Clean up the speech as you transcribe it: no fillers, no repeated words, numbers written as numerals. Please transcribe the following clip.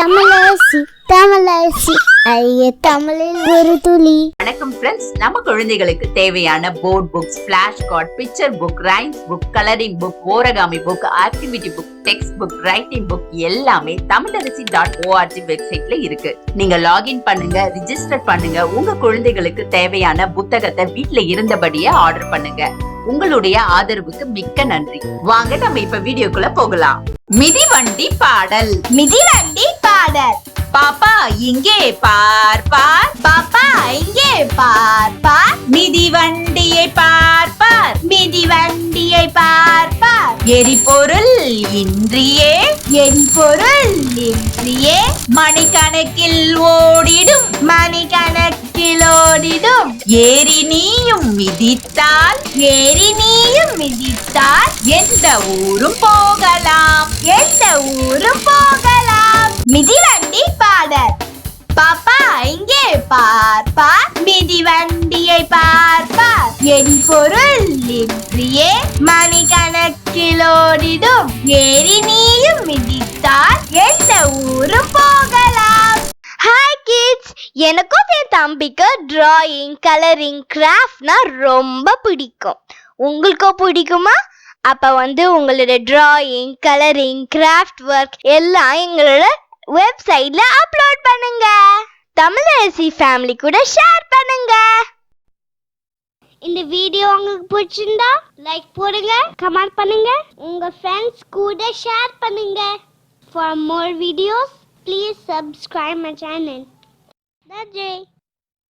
தமிழரசி தமிழரசி ஐய தமிழில் ஒரு துளி. வணக்கம் ஃப்ரெண்ட்ஸ், நம்ம குழந்தைகளுக்கு தேவையான board books, flash card, picture book, rhymes book, colouring book, origami book, activity book, text book, writing book எல்லாமே தமிழரசி.org வெப்சைட்ல இருக்கு. நீங்க லாகின் பண்ணுங்க, ரிஜிஸ்டர் பண்ணுங்க. உங்க குழந்தைகளுக்கு தேவையான புத்தகத்தை வீட்ல இருந்தபடியே ஆர்டர் பண்ணுங்க. உங்களுடைய ஆதரவுக்கு மிக்க நன்றி. வாங்க நம்ம இப்ப வீடியோக்குள்ள போகலாம். மிதிவண்டி பாடல். மிதிவண்டி பாடல். பாப்பா இங்கே பார் பார், பாப்பா இங்கே பார் பார், மிதிவண்டியை பார் பார், மிதிவண்டியை பார் பார். எரிபொருள் இன்றியே, எரிபொருள் இன்றியே மணிக்கணக்கில் ஓடிடும், மணிக்கணக்கில் ஓடிடும். ஏறி நீயும் மிதித்தால், ஏறி நீயும் மிதித்தால் எந்த ஊரும் போகலாம், எந்த ஊரும் போகலாம். மிதிவண்டி பாடல். பாப்பா இங்கே பார் பார், மிதிவண்டியை பார் பார். எரிபொருள் இன்றியே மணிக்கணக்கில் ஓடிடும், ஏறி நீயும் மிதித்தால் எந்த ஊரும் போகலாம். ஹாய் கிட்ஸ், எனக்கும் என் தம்பிக்கு டிராயிங், கலரிங், கிராஃப்ட்னா ரொம்ப பிடிக்கும். உங்களுக்கும் பிடிக்குமா? அப்ப உங்களோட டிராயிங், கலரிங், கிராஃப்ட் ஒர்க் எல்லாம் எங்களோட வெப்சைட்ல அப்லோட் பண்ணுங்க. தமிழரசி ஃபேமிலி கூட ஷேர் பண்ணுங்க. இந்த வீடியோ உங்களுக்கு பிடிச்சிருந்தா லைக் போடுங்க, கமெண்ட் பண்ணுங்க, உங்க ஃப்ரெண்ட்ஸ் கூட ஷேர் பண்ணுங்க. For more videos, please subscribe my channel. That's it.